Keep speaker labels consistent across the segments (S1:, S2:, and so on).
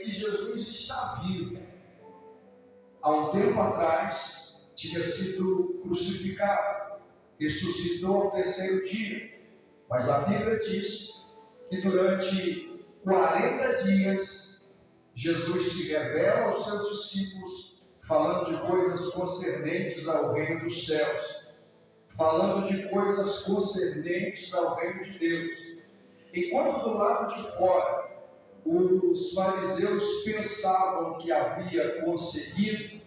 S1: que Jesus está vivo. Há um tempo atrás, tinha sido crucificado, ressuscitou ao terceiro dia. Mas a Bíblia diz que durante 40 dias, Jesus se revela aos seus discípulos, falando de coisas concernentes ao reino dos céus, falando de coisas concernentes ao reino de Deus. Enquanto do lado de fora, os fariseus pensavam que havia conseguido,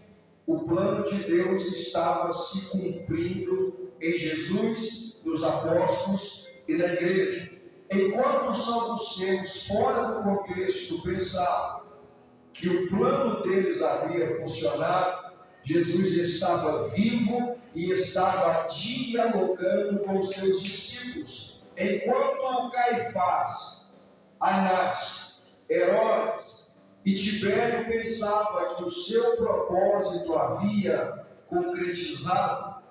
S1: o plano de Deus estava se cumprindo em Jesus, nos apóstolos e na igreja. Enquanto os saduceus, fora do contexto, pensavam que o plano deles havia funcionado, Jesus estava vivo e estava dialogando com os seus discípulos. Enquanto Caifás, Anás, Herodes e Tibério pensava que o seu propósito havia concretizado,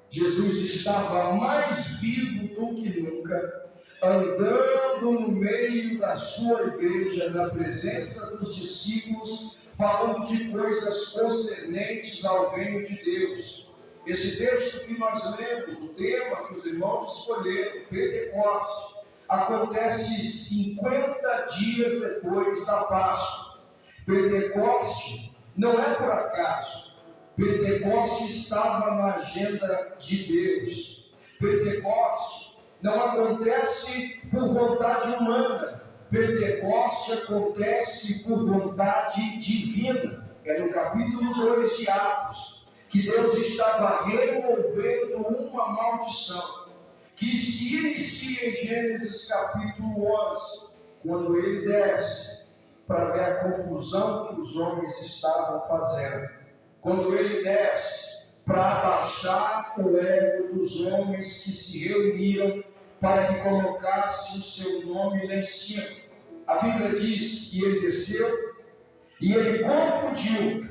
S1: Jesus estava mais vivo do que nunca, andando no meio da sua igreja, na presença dos discípulos, falando de coisas concernentes ao reino de Deus. Esse texto que nós lemos, o tema que os irmãos escolheram, Pentecostes, acontece 50 dias depois da Páscoa. Pentecoste não é por acaso. Pentecoste estava na agenda de Deus. Pentecoste não acontece por vontade humana. Pentecoste acontece por vontade divina. É no capítulo 2 de Atos que Deus estava removendo uma maldição que se inicia em Gênesis capítulo 11, quando ele desce para ver a confusão que os homens estavam fazendo. Quando ele desce para abaixar o ego dos homens que se reuniram para que colocasse o seu nome lá em cima. A Bíblia diz que ele desceu e ele confundiu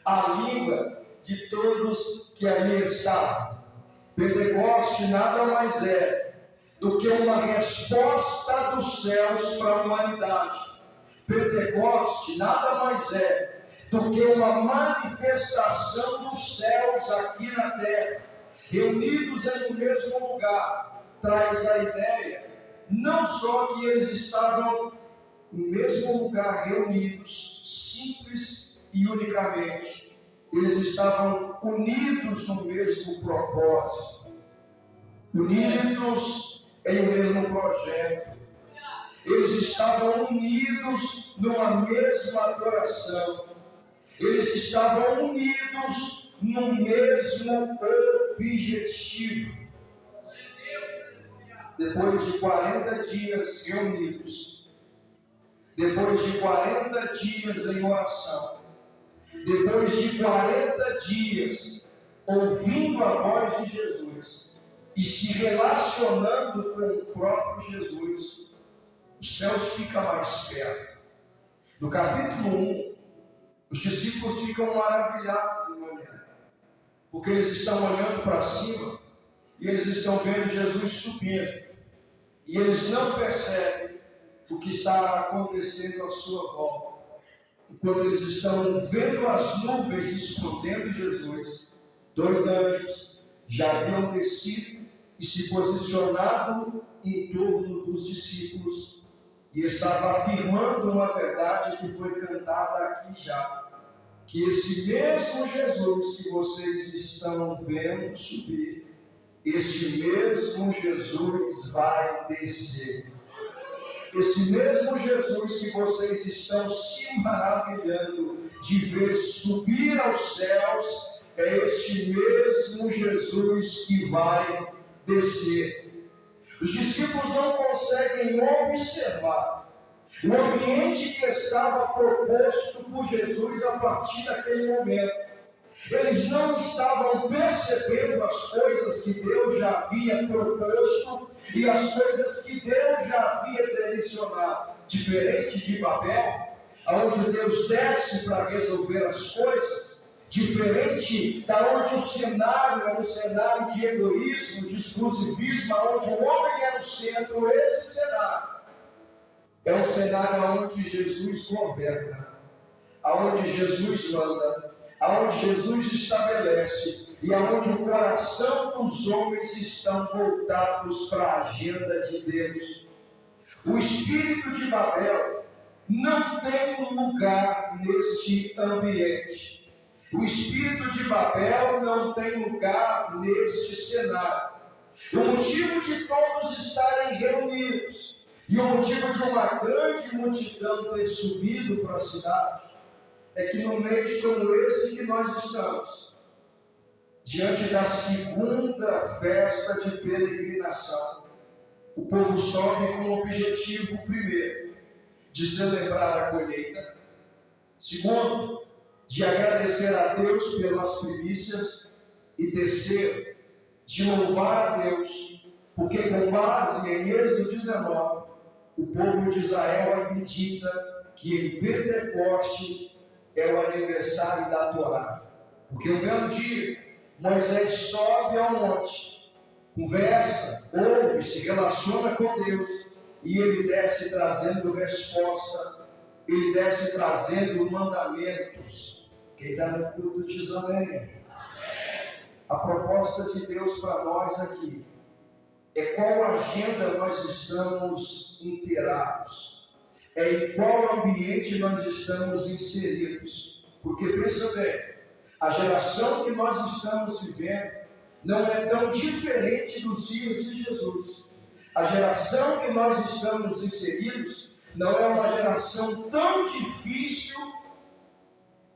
S1: a língua de todos que ali estavam. Pentecoste nada mais é do que uma resposta dos céus para a humanidade. Pentecoste nada mais é do que uma manifestação dos céus aqui na terra, reunidos em um mesmo lugar. Traz a ideia, não só que eles estavam no mesmo lugar reunidos, simples e unicamente, eles estavam unidos no mesmo propósito, unidos em um mesmo projeto. Eles estavam unidos numa mesma adoração. Eles estavam unidos no mesmo objetivo. Depois de 40 dias reunidos, depois de 40 dias em oração, depois de 40 dias ouvindo a voz de Jesus e se relacionando com o próprio Jesus, os céus ficam mais perto. No capítulo 1, os discípulos ficam maravilhados em olhar, porque eles estão olhando para cima e eles estão vendo Jesus subindo, e eles não percebem o que está acontecendo à sua volta. Enquanto eles estão vendo as nuvens escondendo Jesus, dois anjos já haviam descido e se posicionado em torno dos discípulos, e estava afirmando uma verdade que foi cantada aqui já, que esse mesmo Jesus que vocês estão vendo subir, esse mesmo Jesus vai descer. Esse mesmo Jesus que vocês estão se maravilhando de ver subir aos céus, é este mesmo Jesus que vai descer. Os discípulos não conseguem observar o ambiente que estava proposto por Jesus a partir daquele momento. Eles não estavam percebendo as coisas que Deus já havia proposto e as coisas que Deus já havia direcionado. Diferente de Babel, onde Deus desce para resolver as coisas, diferente da onde o cenário era um cenário de egoísmo, de exclusivismo, onde o homem era o centro, esse cenário É um cenário onde Jesus governa, aonde Jesus manda, aonde Jesus estabelece e aonde o coração dos homens estão voltados para a agenda de Deus. O espírito de Babel não tem um lugar neste ambiente. O espírito de Babel não tem lugar neste cenário. O motivo de todos estarem reunidos e o motivo de uma grande multidão ter subido para a cidade é que no mês como esse que nós estamos, diante da segunda festa de peregrinação, o povo sobe com o objetivo, primeiro, de celebrar a colheita, segundo, de agradecer a Deus pelas primícias e terceiro, de louvar a Deus, porque com base em Êxodo 19, o povo de Israel acredita que em Pentecoste é o aniversário da Torá. Porque um belo dia, Moisés sobe ao monte, conversa, ouve, se relaciona com Deus, e ele desce trazendo resposta, ele desce trazendo mandamentos. Quem está no culto diz amém. A proposta de Deus para nós aqui é qual agenda nós estamos inteirados, é em qual ambiente nós estamos inseridos. Porque pensa bem, a geração que nós estamos vivendo não é tão diferente dos dias de Jesus. A geração que nós estamos inseridos não é uma geração tão difícil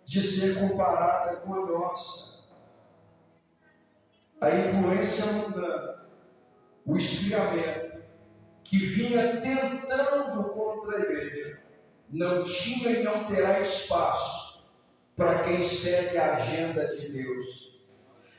S1: de ser comparada com a nossa. A influência mundana, o esfriamento que vinha tentando contra a igreja, não tinha e não terá espaço para quem segue a agenda de Deus.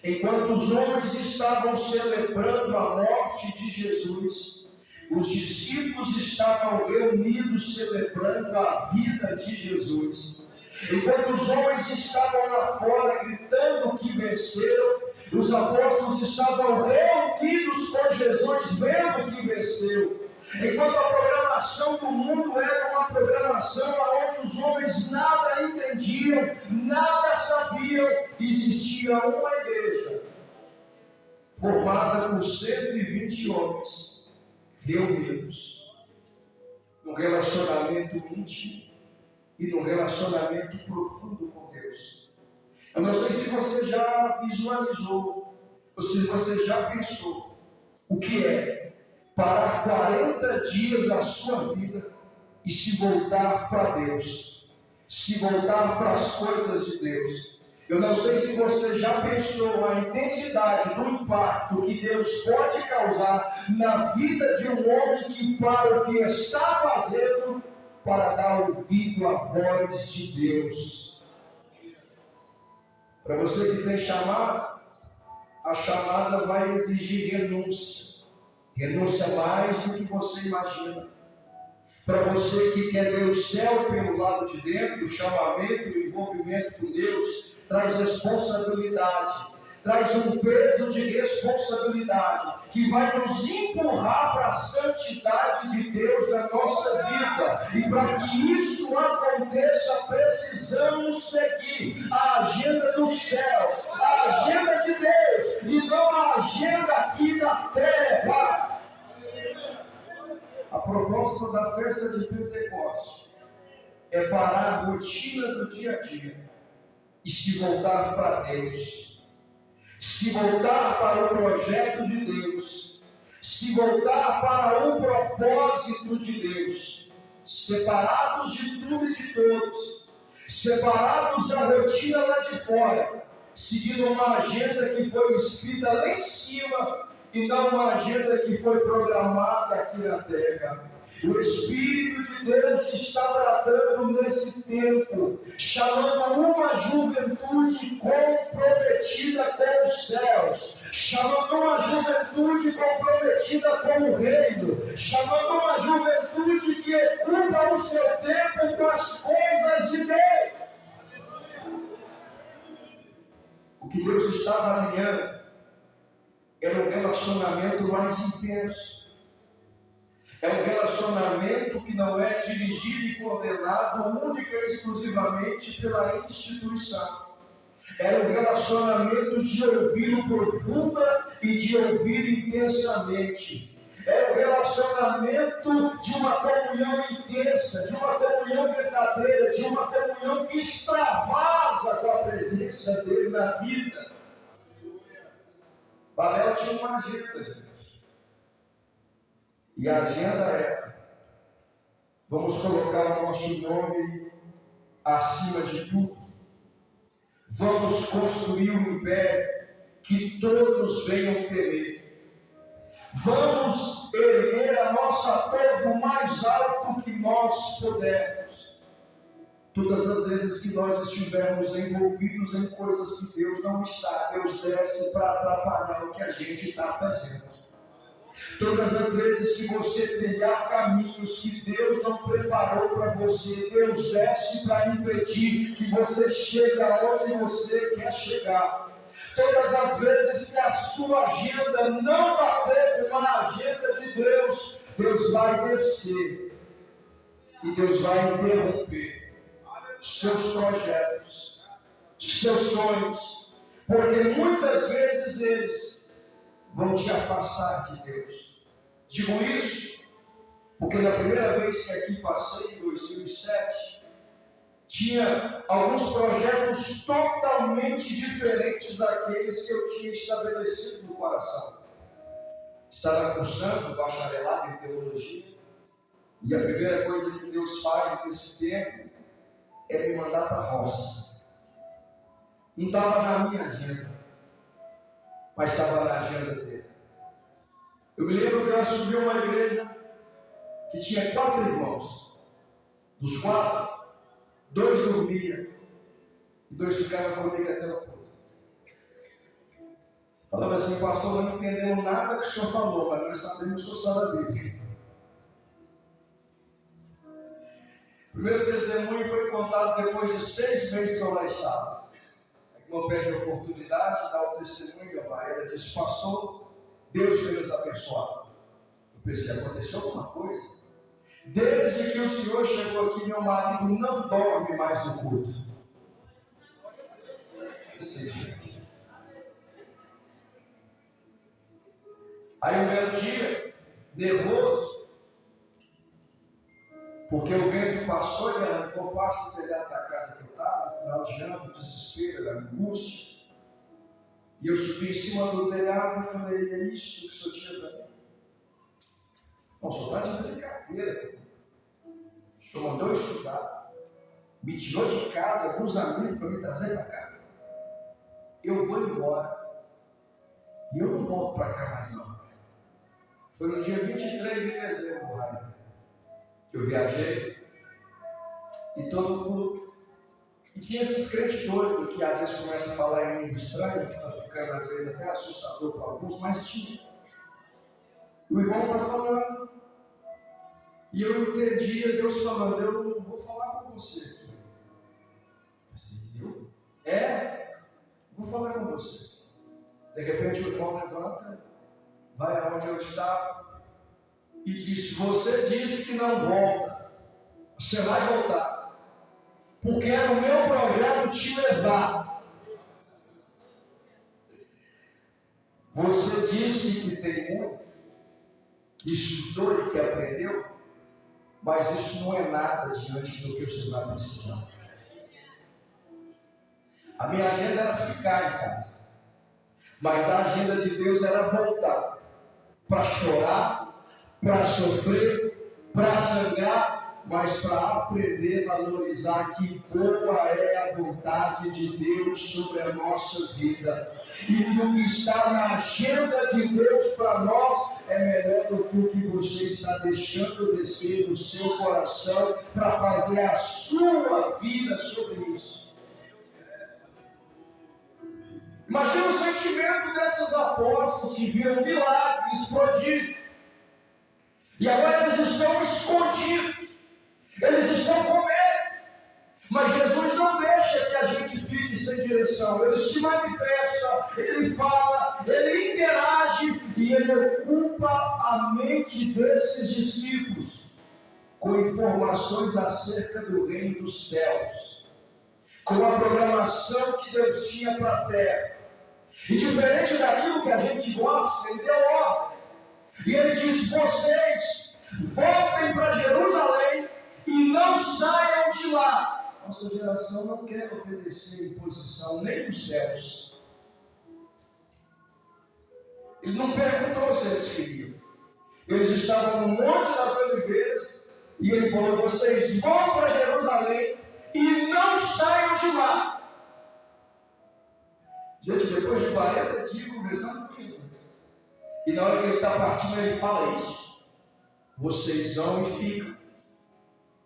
S1: Enquanto os homens estavam celebrando a morte de Jesus, os discípulos estavam reunidos celebrando a vida de Jesus. Enquanto os homens estavam lá fora gritando que venceram, os apóstolos estavam reunidos com Jesus, vendo que venceu. Enquanto a programação do mundo era uma programação onde os homens nada entendiam, nada sabiam, existia uma igreja formada por 120 homens reunidos num relacionamento íntimo e num relacionamento profundo com Deus. Eu não sei se você já visualizou, ou se você já pensou, o que é parar 40 dias da sua vida e se voltar para Deus, se voltar para as coisas de Deus. Eu não sei se você já pensou a intensidade do impacto que Deus pode causar na vida de um homem que para o que está fazendo para dar ouvido à voz de Deus. Para você que tem chamada, a chamada vai exigir renúncia. Renúncia mais do que você imagina. Para você que quer ver o céu pelo lado de dentro, o chamamento e o envolvimento com Deus traz responsabilidade, traz um peso de responsabilidade que vai nos empurrar para a santidade de Deus na nossa vida. E para que isso aconteça, precisamos seguir a agenda dos céus, a agenda de Deus, e não a agenda aqui da terra. A proposta da festa de Pentecostes é parar a rotina do dia a dia e se voltar para Deus, se voltar para o projeto de Deus, se voltar para o propósito de Deus, separados de tudo e de todos, separados da rotina lá de fora, seguindo uma agenda que foi escrita lá em cima e não uma agenda que foi programada aqui na terra. O Espírito de Deus está tratando nesse tempo, chamando uma juventude comprometida com os céus, chamando uma juventude comprometida com o reino, chamando uma juventude que ocupa o seu tempo com as coisas de Deus. O que Deus estava alinhando era um relacionamento mais intenso. É um relacionamento que não é dirigido e coordenado única e exclusivamente pela instituição. É um relacionamento de ouvir profunda e de ouvir intensamente. É um relacionamento de uma comunhão intensa, de uma comunhão verdadeira, de uma comunhão que extravasa com a presença dele na vida. Babel tinha uma agenda, gente. E a agenda é: vamos colocar o nosso nome acima de tudo. Vamos construir um império que todos venham temer. Vamos erguer a nossa torre o mais alto que nós pudermos. Todas as vezes que nós estivermos envolvidos em coisas que Deus não está, Deus desce para atrapalhar o que a gente está fazendo. Todas as vezes que você trilhar caminhos que Deus não preparou para você, Deus desce para impedir que você chegue aonde você quer chegar. Todas as vezes que a sua agenda não bater com a agenda de Deus, Deus vai descer e Deus vai interromper seus projetos, seus sonhos, porque muitas vezes eles vão te afastar de Deus. Digo isso porque na primeira vez que aqui passei, em 2007, tinha alguns projetos totalmente diferentes daqueles que eu tinha estabelecido no coração. Estava cursando o bacharelado em teologia, e a primeira coisa que Deus faz nesse tempo é me mandar para a roça. Não estava na minha agenda, mas estava na agenda dele. Eu me lembro que eu assumi uma igreja que tinha 4 irmãos. Dos 4, 2 dormiam e 2 ficavam comigo até o culto. Falava assim: pastor, não entendemos nada que o senhor falou, mas nós sabemos que o senhor sabe a Bíblia. O primeiro testemunho foi contado depois de 6 meses que eu lá estava. Aí uma pede a oportunidade, dá o testemunho, ela disse: pastor, Deus foi nos abençoar. Eu pensei: aconteceu alguma coisa? Desde que o senhor chegou aqui, meu marido não dorme mais no culto. Aí um belo dia, nervoso, porque o vento passou e arrancou parte do telhado da casa que eu estava, no final de ano, desespero, angústia. E eu subi em cima do telhado e falei: é isso que o senhor tinha para mim? Não, só está de brincadeira. O senhor mandou eu estudar, me tirou de casa, alguns amigos para me trazer para cá. Eu vou embora. E eu não volto para cá mais não. Foi no dia 23 de dezembro, que eu viajei. E todo culto. E tinha esses crentes doidos que às vezes começam a falar em língua estranha, que está ficando às vezes até assustador para alguns, mas tinha. O irmão está falando. E eu entendi Deus falando: eu não vou falar com você aqui. Eu? Vou falar com você. De repente o irmão levanta, vai aonde eu estava e diz: você disse que não volta. Você vai voltar. Porque era o meu projeto te levar. Você disse que tem muito, que estudou e que aprendeu, mas isso não é nada diante do que você vai precisar. A minha agenda era ficar em casa, mas a agenda de Deus era voltar para chorar, para sofrer, para sangrar, mas para aprender a valorizar que boa é a vontade de Deus sobre a nossa vida. E que o que está na agenda de Deus para nós é melhor do que o que você está deixando descer no seu coração para fazer a sua vida sobre isso. Imagina o sentimento desses apóstolos que viram milagres, prodígios. E agora eles estão escondidos. Eles estão com medo. Mas Jesus não deixa que a gente fique sem sem direção. Ele se manifesta, ele fala, ele interage e ele ocupa a mente desses discípulos com informações acerca do reino dos céus, com a programação que Deus tinha para a terra. E diferente daquilo que a gente gosta, ele deu ordem. E ele diz: vocês voltem para Jerusalém e não saiam de lá. Nossa geração não quer obedecer a imposição nem dos céus. Ele não perguntou se eles queriam. Eles estavam no Monte das Oliveiras e ele falou: vocês vão para Jerusalém e não saiam de lá. Gente, depois de 40 dias conversando com Jesus, e na hora que ele está partindo, ele fala isso: vocês vão e ficam,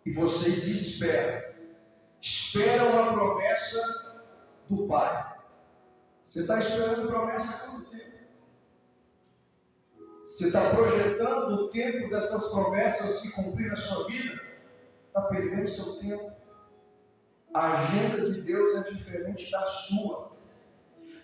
S1: e vocês esperam a promessa do Pai. Você está esperando a promessa há quanto tempo? Você está projetando o tempo dessas promessas se cumprir na sua vida? Está perdendo seu tempo. A agenda de Deus é diferente da sua.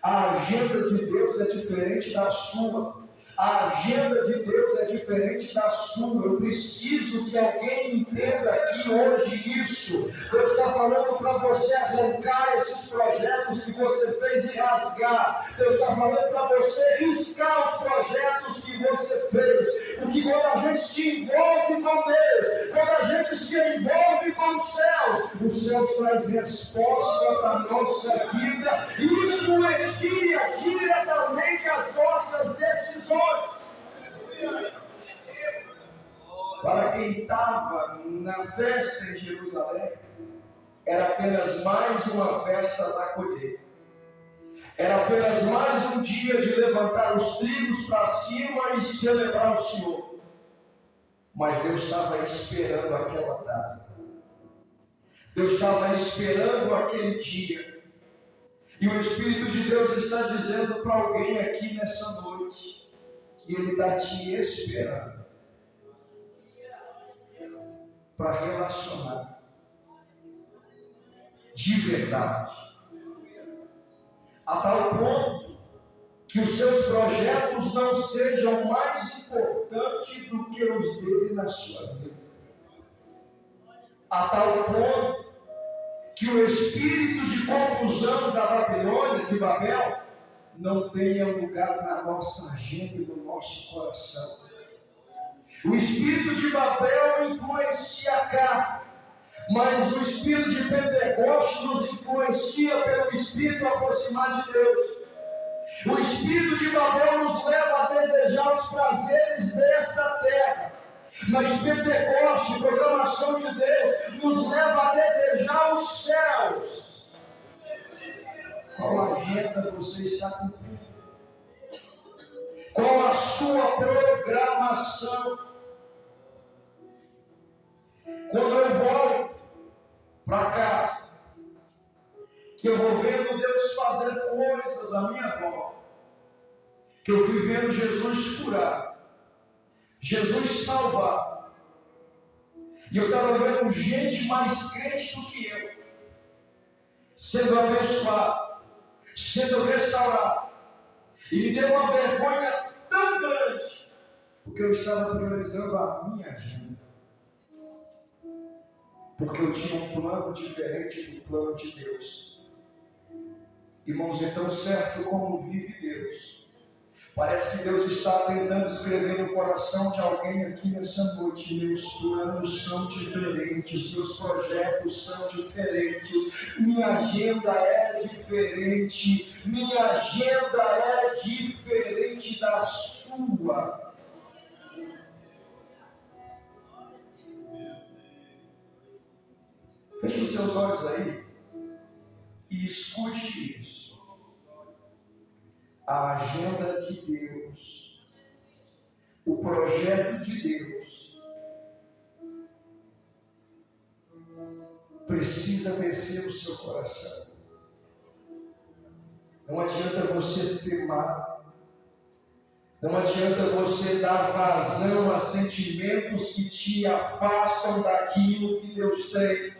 S1: A agenda de Deus é diferente da sua. A agenda de Deus é diferente da sua. Eu preciso que alguém entenda aqui hoje isso. Deus está falando para você arrancar esses projetos que você fez e rasgar. Deus está falando para você riscar os projetos que você fez. Porque quando a gente se envolve com Deus, quando a gente se envolve com os céus traz resposta para a nossa vida e influencia diretamente as nossas decisões. Para quem estava na festa em Jerusalém, era apenas mais uma festa da colheita. Era apenas mais um dia de levantar os trigos para cima e celebrar o Senhor. Mas Deus estava esperando aquela data. Deus estava esperando aquele dia. E o Espírito de Deus está dizendo para alguém aqui nessa noite que Ele está te esperando para relacionar de verdade, a tal ponto que os seus projetos não sejam mais importantes do que os dele na sua vida, a tal ponto que o espírito de confusão da Babilônia, de Babel, não tenha lugar na nossa agenda e no nosso coração. O espírito de Babel influencia a carne, mas o espírito de Pentecostes nos influencia pelo espírito a aproximar de Deus. O espírito de Babel nos leva a desejar os prazeres desta terra, mas Pentecostes, programação de Deus, nos leva a desejar os céus. Qual agenda você está cumprindo? Qual a sua programação? Quando eu volto para casa, que eu vou vendo Deus fazer coisas à minha volta, que eu fui vendo Jesus curar, Jesus salvar, e eu estava vendo gente mais crente do que eu, sendo abençoado, sendo restaurado, e me deu uma vergonha tão grande, porque eu estava priorizando a minha agenda. Porque eu tinha um plano diferente do plano de Deus. Irmãos, é tão certo como vive Deus. Parece que Deus está tentando escrever no coração de alguém aqui nessa noite: meus planos são diferentes, meus projetos são diferentes, minha agenda é diferente, minha agenda é diferente da sua. Feche os seus olhos aí e escute isso. A agenda de Deus, o projeto de Deus, precisa descer no seu coração. Não adianta você temar, não adianta você dar vazão a sentimentos que te afastam daquilo que Deus tem.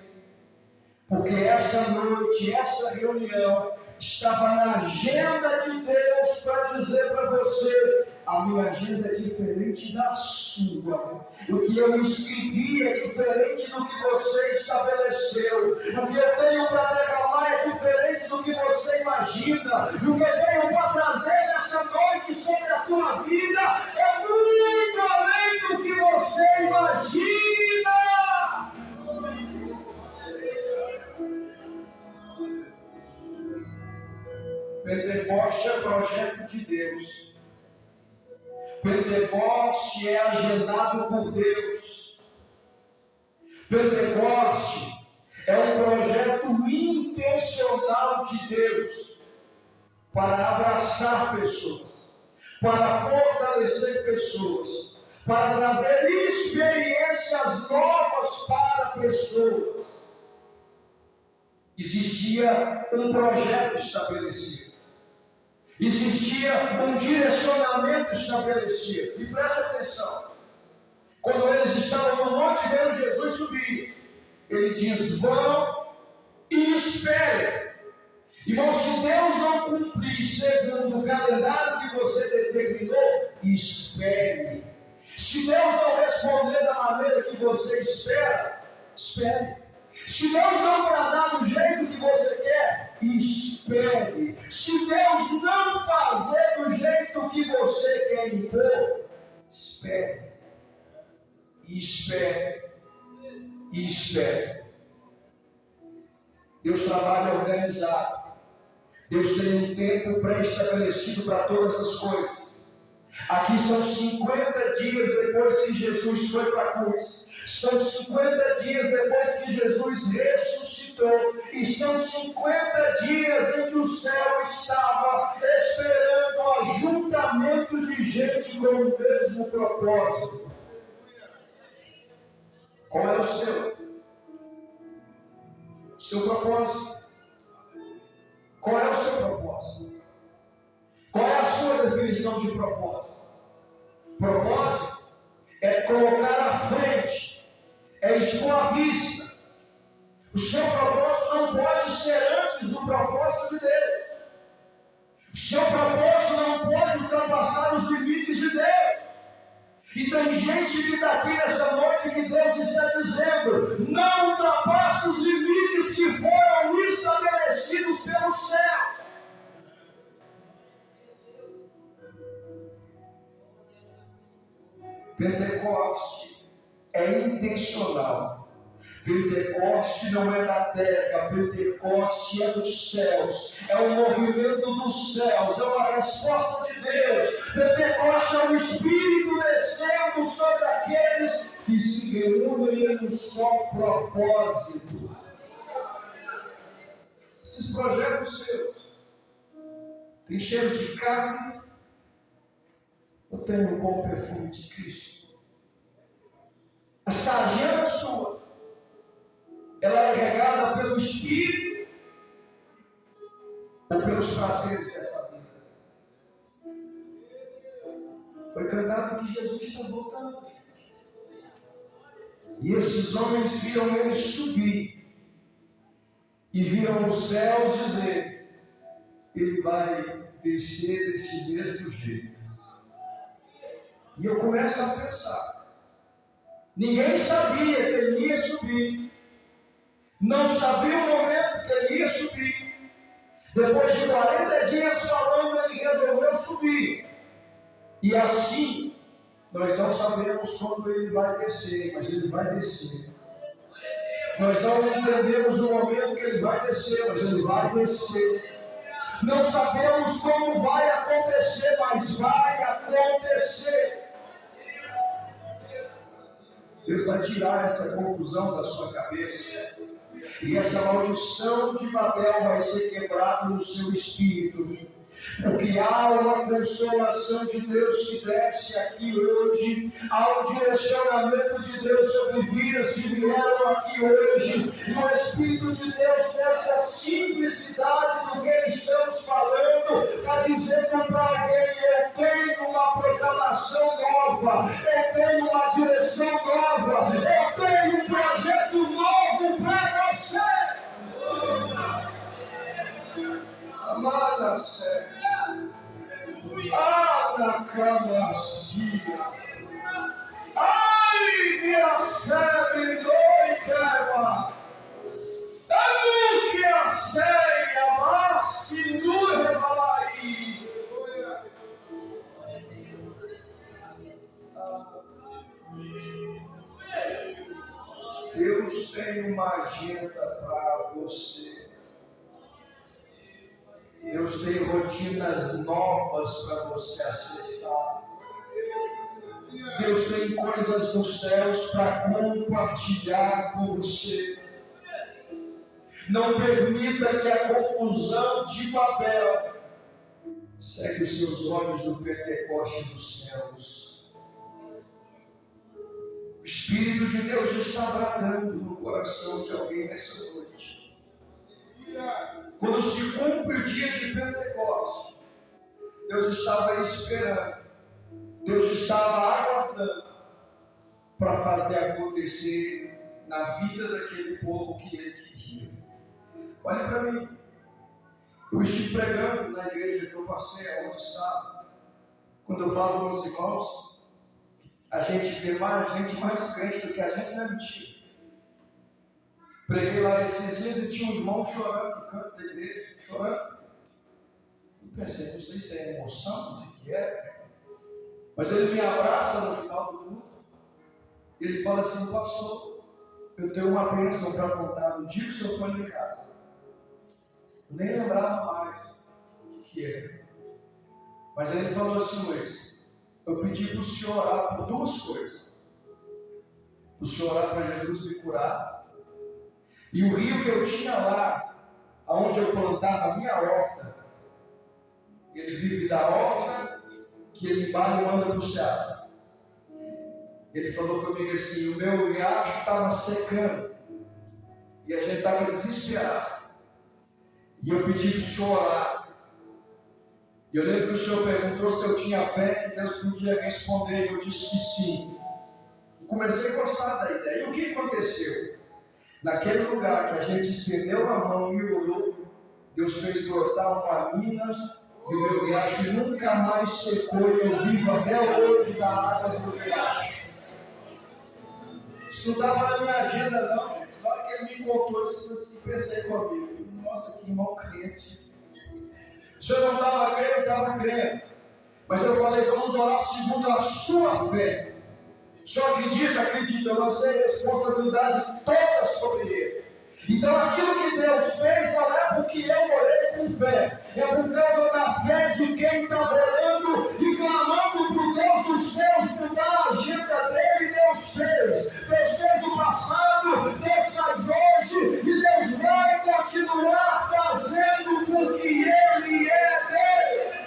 S1: Porque essa noite, essa reunião, estava na agenda de Deus para dizer para você: a minha agenda é diferente da sua. O que eu escrevi é diferente do que você estabeleceu. O que eu tenho para declarar é diferente do que você imagina. O que eu tenho para trazer nessa noite sobre a tua vida é muito além do que você imagina. Pentecoste é projeto de Deus. Pentecoste é agendado por Deus. Pentecoste é um projeto intencional de Deus para abraçar pessoas, para fortalecer pessoas, para trazer experiências novas para pessoas. Existia um projeto estabelecido. Existia um direcionamento estabelecido. E preste atenção. Quando eles estavam no monte vendo Jesus subir, ele diz: vão e esperem. Irmão, se Deus não cumprir segundo o calendário que você determinou, espere. Se Deus não responder da maneira que você espera, espere. Se Deus não bradar do jeito que você quer, espere. Se Deus não fazer do jeito que você quer impor, espere. E espere. E espere. Deus trabalha organizado. Deus tem um tempo pré-estabelecido para todas as coisas. Aqui são 50 dias depois que Jesus foi para a cruz. São 50 dias depois que Jesus ressuscitou. E são 50 dias em que o céu estava esperando o ajuntamento de gente com o mesmo propósito. Qual é o seu? O seu propósito. Qual é o seu propósito? Qual é a sua definição de propósito? Propósito é colocar à frente, é expor à vista. O seu propósito não pode ser antes do propósito de Deus. O seu propósito não pode ultrapassar os limites de Deus. E tem gente que está aqui nessa noite que Deus está dizendo: não ultrapasse os limites que foram estabelecidos pelo céu. Pentecoste é intencional. Pentecoste não é da terra, Pentecoste é dos céus, é um movimento dos céus, é uma resposta de Deus. Pentecoste é o Espírito descendo sobre aqueles que se reúnem em um só propósito. Esses projetos seus têm cheiro de carne ou tem um bom perfume de Cristo? Essa agenda sua, ela é regada pelo Espírito ou pelos prazeres dessa vida? Foi cantado que Jesus está voltando. E esses homens viram ele subir e viram os céus dizer: ele vai descer desse mesmo jeito. E eu começo a pensar: ninguém sabia que ele ia subir. Não sabia o momento que ele ia subir. Depois de 40 dias falando, ele resolveu subir. E assim, nós não sabemos quando ele vai descer, mas ele vai descer. Nós não entendemos o momento que ele vai descer, mas ele vai descer. Não sabemos como vai acontecer, mas vai acontecer. Deus vai tirar essa confusão da sua cabeça. E essa maldição de Babel vai ser quebrada no seu espírito. Porque há uma consolação de Deus que desce aqui hoje. Há um direcionamento de Deus sobre vidas que vieram aqui hoje. E o Espírito de Deus, nessa simplicidade do que estamos falando, está dizendo para alguém: eu tenho uma programação nova, eu tenho uma direção nova, eu tenho um projeto novo para você. agenda para você. Deus tem rotinas novas para você acessar. Deus tem coisas dos céus para compartilhar com você. Não permita que a confusão de Babel segue os seus olhos do Pentecoste dos céus. O Espírito de Deus está bradando no coração de alguém nessa noite. Quando se cumpre o dia de Pentecoste, Deus estava esperando, Deus estava aguardando para fazer acontecer na vida daquele povo que Ele queria. Olha para mim. Eu estive pregando na igreja que eu passei, onde estava. Quando eu falo com os irmãos, a gente vê mais gente mais crente do que a gente, não é mentira. Preguei lá esses dias e tinha um irmão chorando no canto da igreja, chorando. Eu pensei, não sei se é emoção, o que é. Mas ele me abraça no final do culto. E ele fala assim, pastor, eu tenho uma bênção para contar no dia que o senhor foi em casa. Eu nem lembrava mais o que era. Mas ele falou assim, Luiz, eu pedi para o senhor orar por duas coisas. Para o senhor orar para Jesus me curar. E o rio que eu tinha lá, onde eu plantava a minha horta, ele vive da horta que ele embala e manda para o céu. Ele falou comigo assim, o meu riacho estava secando. E a gente estava desesperado. E eu pedi para o senhor orar. E eu lembro que o senhor perguntou se eu tinha fé que Deus podia responder. E eu disse que sim. E comecei a gostar da ideia. E o que aconteceu? Naquele lugar que a gente estendeu a mão e orou, Deus fez brotar uma mina. E o meu riacho nunca mais secou. E eu vivo até hoje da água do riacho. Isso não estava na minha agenda não, gente. Na hora que ele me contou isso, eu pensei comigo. Nossa, que irmão crente. O senhor não estava crendo, estava crendo. Mas eu falei, vamos orar segundo a sua fé. O senhor acredita? Acredita. Eu lancei responsabilidade toda sobre ele. Então aquilo que Deus fez não é porque eu orei com fé. É por causa da fé de quem está orando e clamando para o Deus dos céus mudar a agenda dele. Deus fez. Deus fez no passado, Deus faz hoje e Deus vai continuar fazendo porque Ele é dele.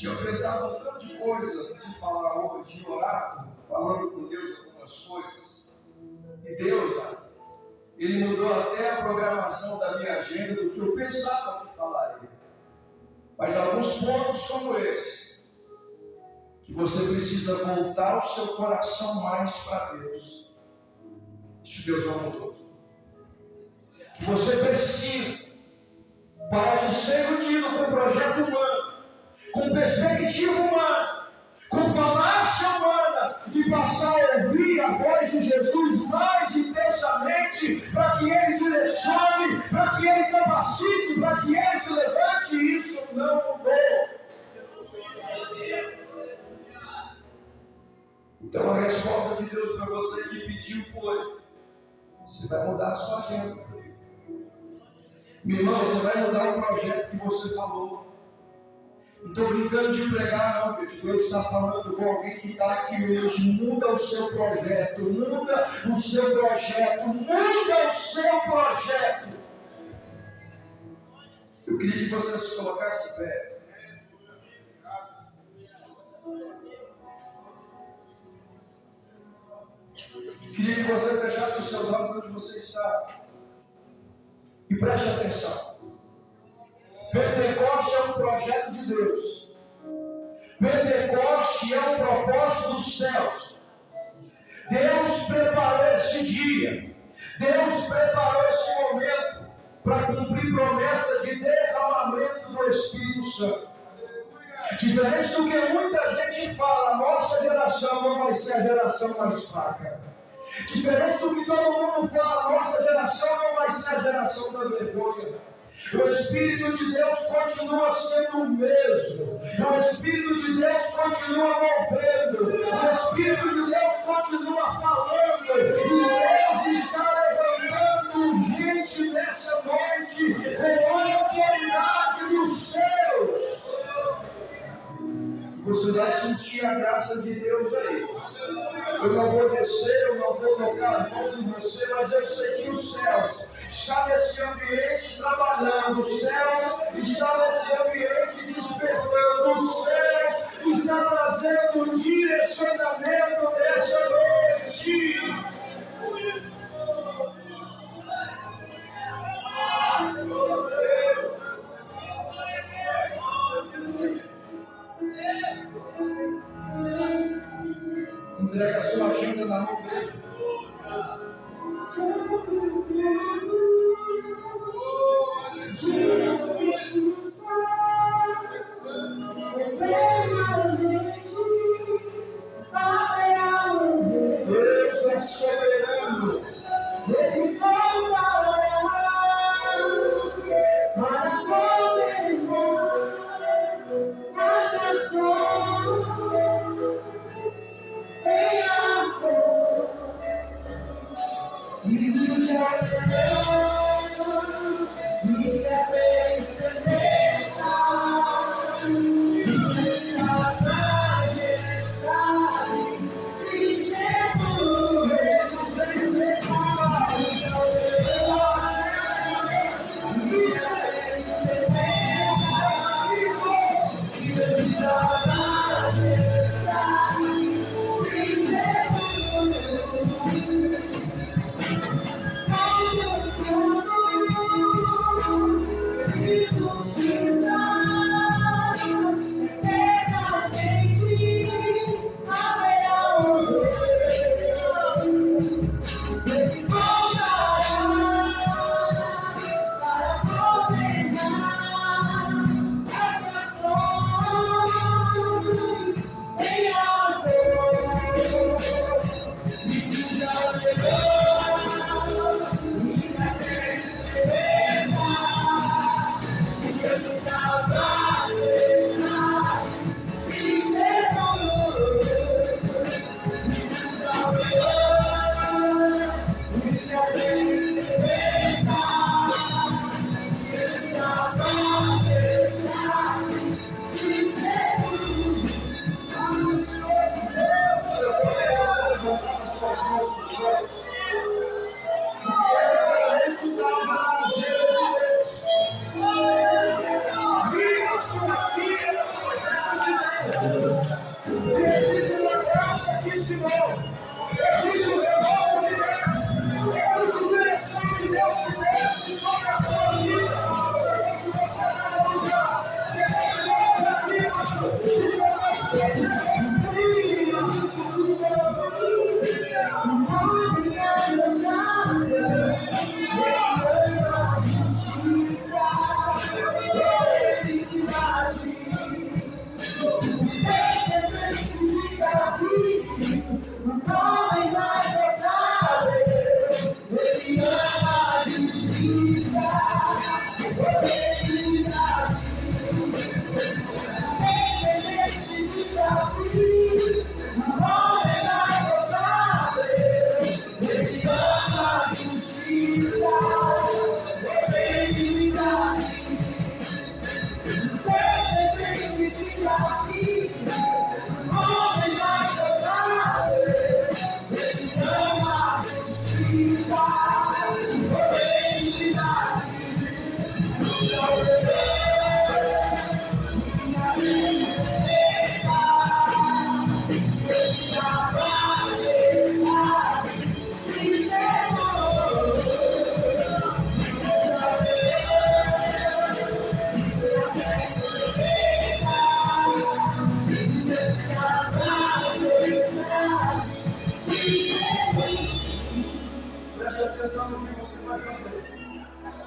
S1: Eu pensava um tanto de coisa antes de falar hoje, de orar, falando com Deus algumas coisas. E Deus, Ele mudou até a programação da minha agenda do que eu pensava que falaria. Mas alguns pontos como esse, que você precisa voltar o seu coração mais para Deus. Isso Deus não mudou. Que você precisa parar de ser iludido com o projeto humano, com perspectiva humana, com falácia humana, e passar a ouvir a voz de Jesus mais intensamente, para que Ele te direcione, para que Ele capacite, para que Ele te levante. Isso não mudou. Então a resposta de Deus para você que pediu foi: você vai mudar a sua agenda. Meu irmão, você vai mudar o projeto que você falou. Não estou brincando de pregar, não, gente. Deus está falando com alguém que está aqui hoje. Muda o seu projeto, muda o seu projeto, muda o seu projeto. Eu queria que você se colocasse de pé. Eu queria que você fechasse os seus olhos onde você está. E preste atenção. Pentecoste é um projeto de Deus. Pentecoste é um propósito dos céus. Deus preparou esse dia. Deus preparou esse momento para cumprir promessa de derramamento do Espírito Santo. Diferente do que muita gente fala, a nossa geração não vai ser a geração mais fraca. Diferente do que todo mundo fala, a nossa geração não vai ser a geração da vergonha. O Espírito de Deus continua sendo o mesmo. O Espírito de Deus continua movendo. O Espírito de Deus continua falando. E Deus está levantando gente nessa noite com a autoridade dos céus. Você vai sentir a graça de Deus aí. Eu não vou descer, eu não vou tocar as mãos em você, mas eu sei que os céus estão nesse ambiente trabalhando, os céus estão nesse ambiente despertando, os céus estão trazendo direcionamento nessa noite. Entrega a sua agenda na mão dele. Deus é soberano. Ele para governar as nações. Existe uma graça que se move. Existe um renovo de Deus. Existe direção de Deus que desce sobre a sua vida. Se você está no lugar, se você está aqui, se você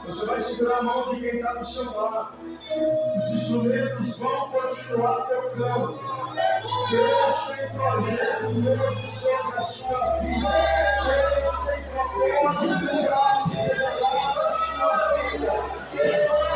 S1: Você vai segurar a mão de quem está no seu lado. Os instrumentos vão continuar tocando. Deus tem projeto novo sobre a sua vida. Deus tem propósito de graça revelado na sua vida. Deus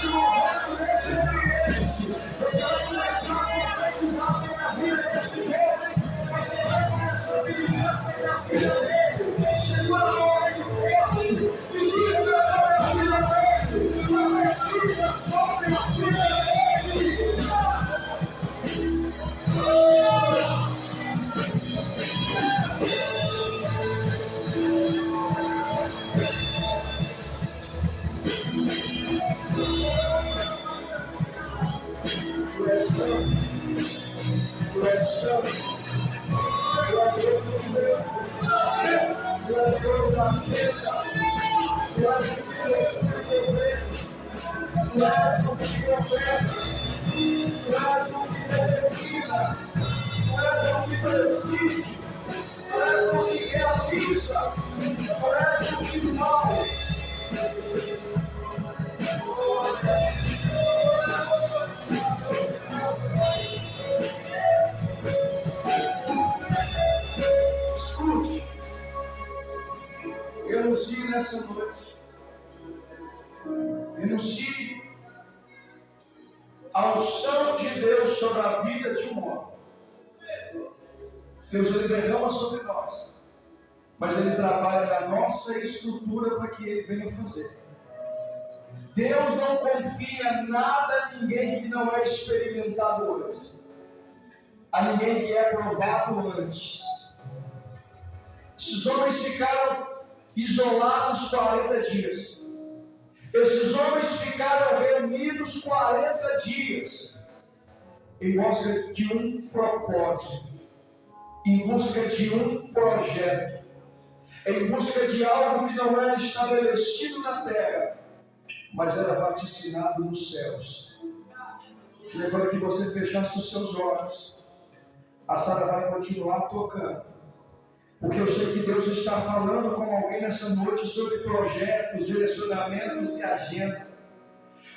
S1: se movendo nesse ambiente. Você vai começar a profetizar sobre a vida desse homem. Você vai começar a ministrar sobre a vida dele. Chegou a hora de forte. Ministra sobre a vida dele. Profetiza sobre a vida dele. Escute, eu anuncio nessa noite, anuncie a unção de Deus sobre a vida de um homem. Deus ele derrama sobre nós, mas ele trabalha na nossa estrutura para que ele venha fazer. Deus não confia nada a ninguém que não é experimentado antes, a ninguém que é provado antes. Esses homens ficaram isolados 40 dias. Esses homens ficaram reunidos 40 dias em busca de um propósito, em busca de um projeto, em busca de algo que não era estabelecido na terra, mas era vaticinado nos céus. Queria para que você fechasse os seus olhos. A Sara vai continuar tocando, porque eu sei que Deus está falando com alguém nessa noite sobre projetos, direcionamentos e agenda.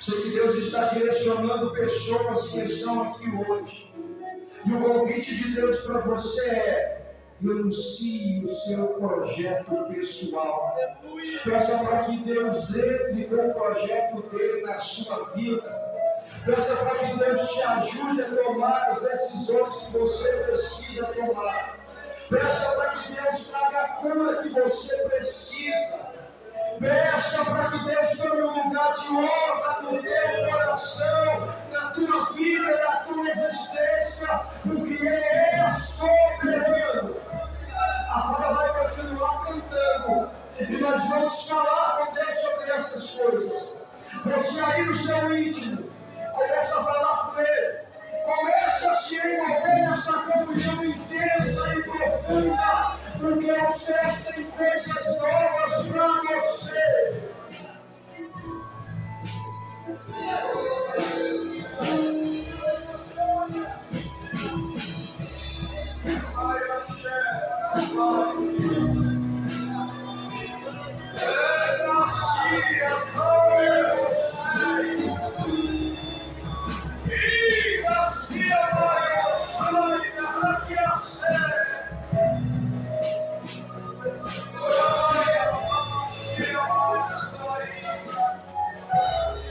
S1: Sei que Deus está direcionando pessoas que estão aqui hoje. E o convite de Deus para você é: renuncie o seu projeto pessoal. Peça para que Deus entre com o projeto dele na sua vida. Peça para que Deus te ajude a tomar as decisões que você precisa tomar. Peça para que Deus traga a cura que você precisa. Peça para que Deus tome um lugar de honra no teu coração, na tua vida, na tua existência, porque Ele é soberano. A Sara vai continuar cantando e nós vamos falar com Deus sobre essas coisas. Você aí no seu íntimo, começa a falar com Ele. Começa a se envolver nessa comunhão intensa e profunda, porque os céus têm coisas novas para você.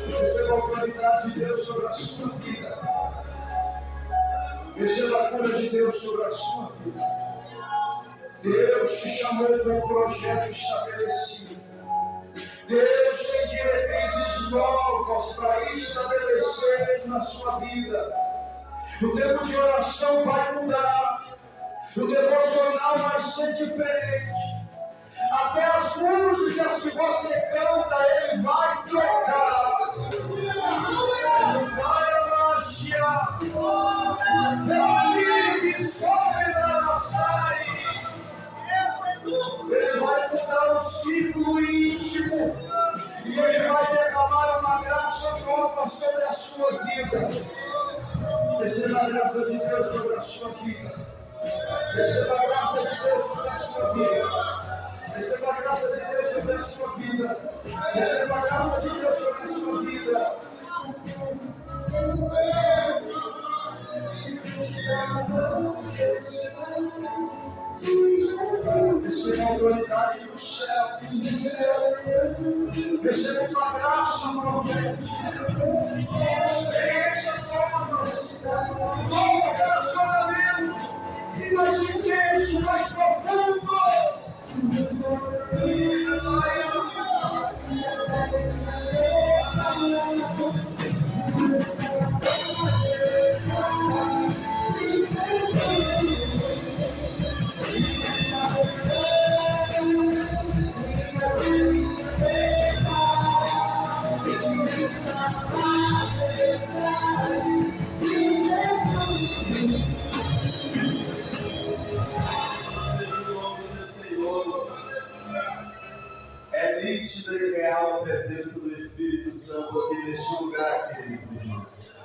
S1: Receba a autoridade de Deus sobre a sua vida. Receba a cura de Deus sobre a sua vida. Deus te chamou com um projeto estabelecido. Deus tem diretrizes novas para estabelecer na sua vida. O tempo de oração vai mudar. O devocional vai ser diferente. Até as músicas que você canta, Ele vai tocar. Ele vai anunciar. Ele sobre a açaí. Ele vai mudar o ciclo íntimo. E Ele vai derramar uma graça nova sobre a sua vida. Receba a graça de Deus sobre a sua vida. Receba a graça de Deus sobre a sua vida. Receba a graça de Deus sobre a sua vida. Receba a graça de Deus sobre a sua vida. Receba a autoridade do céu. Receba uma graça profética. Experiências novas, novo relacionamento, e mais intenso, mais profundo.
S2: É nítida e real a presença do Espírito Santo aqui neste lugar, queridos irmãos.